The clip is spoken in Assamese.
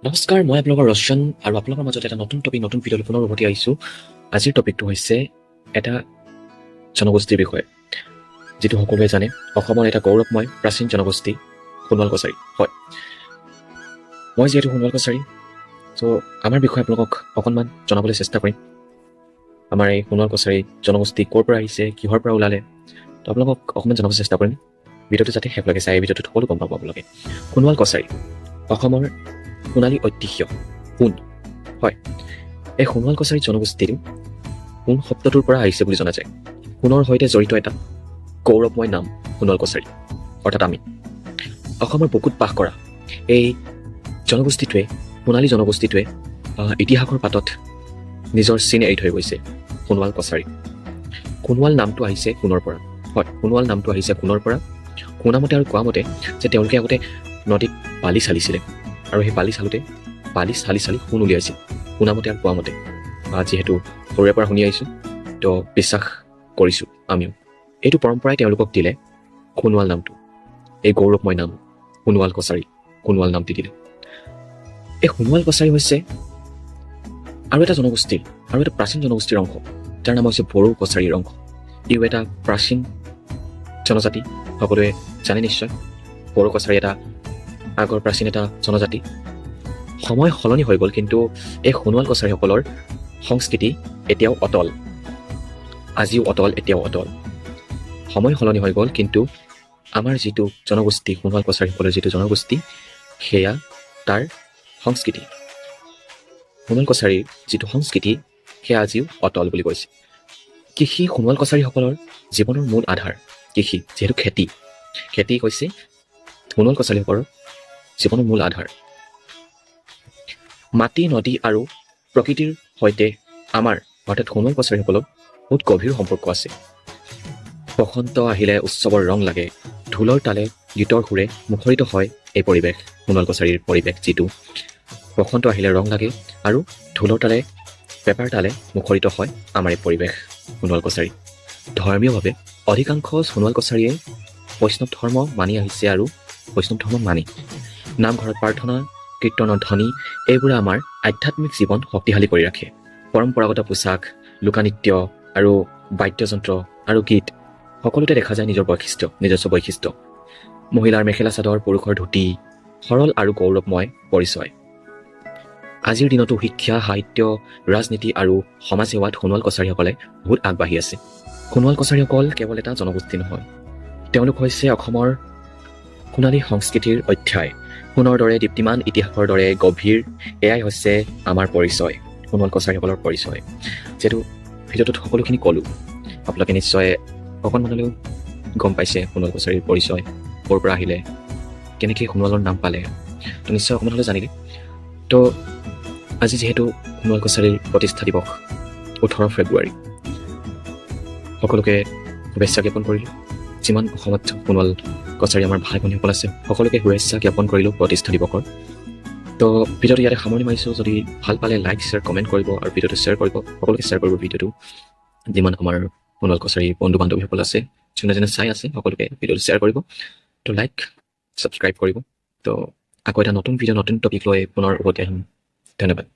নমস্কাৰ, মই আপোনালোকৰ ৰচন আৰু আপোনালোকৰ মাজত এটা নতুন টপিক নতুন ভিডিঅ'লৈ পুনৰ উভতি আহিছোঁ। আজিৰ টপিকটো হৈছে এটা জনগোষ্ঠীৰ বিষয়ে, যিটো সকলোৱে জানে। অসমৰ এটা গৌৰৱময় প্ৰাচীন জনগোষ্ঠী সোণোৱাল কছাৰী। হয়, মই যিহেতু সোণোৱাল কছাৰী, চ' আমাৰ বিষয়ে আপোনালোকক অকণমান জনাবলৈ চেষ্টা কৰিম। আমাৰ এই সোণোৱাল কছাৰী জনগোষ্ঠী ক'ৰ পৰা আহিছে, কিহৰ পৰা ওলালে, তো আপোনালোকক অকণমান জনাবলৈ চেষ্টা কৰিম। ভিডিঅ'টো যাতে শেষলৈকে চাই, এই ভিডিঅ'টোত সকলো গম পাব আপোনালোকে। সোণোৱাল কছাৰী অসমৰ সোণালী ঐতিহ্য সোণ। হয়, এই সোণোৱাল কছাৰী জনগোষ্ঠীটো সোণ শব্দটোৰ পৰা আহিছে বুলি জনা যায়। সোণৰ সৈতে জড়িত এটা গৌৰৱময় নাম সোণোৱাল কছাৰী, অৰ্থাৎ আমি। অসমৰ বুকুত বাস কৰা এই জনগোষ্ঠীটোৱে, সোণালী জনগোষ্ঠীটোৱে ইতিহাসৰ পাতত নিজৰ চিন এৰি থৈ গৈছে। সোণোৱাল কছাৰী, সোণোৱাল নামটো আহিছে সোণৰ পৰা। হয়, সোণোৱাল নামটো আহিছে সোণৰ পৰা। শুনামতে আৰু কোৱা মতে যে তেওঁলোকে আগতে নদীত বালি চালিছিলে, আৰু সেই বালি চালি সোণ উলিয়াইছিল। শুনামতে আৰু কোৱা মতে, যিহেতু সৰুৰে পৰা শুনি আহিছোঁ, তো বিশ্বাস কৰিছোঁ আমিও। এইটো পৰম্পৰাই তেওঁলোকক দিলে সোণোৱাল নামটো, এই গৌৰৱময় নাম সোণোৱাল কছাৰী। সোণোৱাল নামটি দিলে। এই সোণোৱাল কছাৰী হৈছে আৰু এটা জনগোষ্ঠীৰ, আৰু এটা প্ৰাচীন জনগোষ্ঠীৰ অংশ, যাৰ নাম হৈছে বড়ো কছাৰীৰ অংশ। ইও এটা প্ৰাচীন জনজাতি, সকলোৱে জানে নিশ্চয়। বড়ো কছাৰী এটা আগৰ প্ৰাচীন এটা জনজাতি। সময় সলনি হৈ গ'ল, কিন্তু এই সোণোৱাল কছাৰীসকলৰ সংস্কৃতি এতিয়াও অটল, আজিও অটল, এতিয়াও অটল। সময় সলনি হৈ গ'ল, কিন্তু আমাৰ যিটো জনগোষ্ঠী, সোণোৱাল কছাৰীসকলৰ যিটো জনগোষ্ঠী, সেয়া তাৰ সংস্কৃতি, সোণোৱাল কছাৰীৰ যিটো সংস্কৃতি, সেয়া আজিও অটল বুলি কৈছে। কৃষি সোণোৱাল কছাৰীসকলৰ জীৱনৰ মূল আধাৰ। কৃষি, যিহেতু খেতি হৈছে সোণোৱাল কছাৰীসকলৰ জীৱনৰ মূল আধাৰ। মাটি, নদী আৰু প্ৰকৃতিৰ সৈতে আমাৰ অৰ্থাৎ সোণোৱাল কছাৰীসকলৰ বহুত গভীৰ সম্পৰ্ক আছে। বসন্ত আহিলে উৎসৱৰ ৰং লাগে, ঢোলৰ তালে গীতৰ সুৰে মুখৰিত হয় এই পৰিৱেশ। সোণোৱাল কছাৰীৰ পৰিৱেশ যিটো, বসন্ত আহিলে ৰং লাগে আৰু ঢোলৰ তালে পেপাৰ তালে মুখৰিত হয় আমাৰ এই পৰিৱেশ সোণোৱাল কছাৰী। ধৰ্মীয়ভাৱে অধিকাংশ সোণোৱাল কছাৰীয়ে বৈষ্ণৱ ধৰ্ম মানি আহিছে, আৰু বৈষ্ণৱ ধৰ্ম মানি নামঘৰত প্ৰাৰ্থনা, কীৰ্তনৰ ধ্বনি, এইবোৰে আমাৰ আধ্যাত্মিক জীৱন শক্তিশালী কৰি ৰাখে। পৰম্পৰাগত পোচাক, লোকনৃত্য আৰু বাদ্যযন্ত্ৰ আৰু গীত সকলোতে দেখা যায় নিজস্ব বৈশিষ্ট্য। মহিলাৰ মেখেলা চাদৰ, পুৰুষৰ ধুতি, সৰল আৰু গৌৰৱময় পৰিচয়। আজিৰ দিনতো শিক্ষা, সাহিত্য, ৰাজনীতি আৰু সমাজ সেৱাত সোণোৱাল কছাৰীসকলে বহুত আগবাঢ়ি আছে। সোণোৱাল কছাৰীসকল কেৱল এটা জনগোষ্ঠী নহয়, তেওঁলোক হৈছে অসমৰ সোণালী সংস্কৃতিৰ অধ্যায়। সোণৰ দৰে দীপ্তিমান, ইতিহাসৰ দৰে গভীৰ, এয়াই হৈছে আমাৰ পৰিচয়, সোণোৱাল কছাৰীসকলৰ পৰিচয়। যিহেতু ভিডিঅ'টোত সকলোখিনি ক'লোঁ, আপোনালোকে নিশ্চয় অকণমান হ'লেও গম পাইছে সোণোৱাল কছাৰীৰ পৰিচয়, ক'ৰ পৰা আহিলে, কেনেকৈ সোণোৱালৰ নাম পালে, তো নিশ্চয় অকণমান হ'লেও জানিলে। তো আজি যিহেতু সোণোৱাল কছাৰীৰ প্ৰতিষ্ঠা দিৱস 18 ফেব্ৰুৱাৰী, সকলোকে শুভেচ্ছা জ্ঞাপন কৰিলোঁ। যিমান অসমত সোণোৱাল কছাৰী আমাৰ ভাই ভনীসকল আছে, সকলোকে শুভেচ্ছা জ্ঞাপন কৰিলোঁ প্ৰতিষ্ঠা দিৱসৰ। তো ভিডিঅ'টো ইয়াতে সামৰণি মাৰিছোঁ। যদি ভাল পালে লাইক, শ্বেয়াৰ, কমেণ্ট কৰিব, আৰু ভিডিঅ'টো শ্বেয়াৰ কৰিব, সকলোকে শ্বেয়াৰ কৰিব ভিডিঅ'টো। যিমান আমাৰ সোণোৱাল কছাৰী বন্ধু বান্ধৱীসকল আছে, যোনে চাই আছে, সকলোকে ভিডিঅ'টো শ্বেয়াৰ কৰিব। তো লাইক, ছাবস্ক্ৰাইব কৰিব। তো আকৌ এটা নতুন ভিডিঅ', নতুন টপিক লৈ পুনৰ উভতি আহিম। ধন্যবাদ।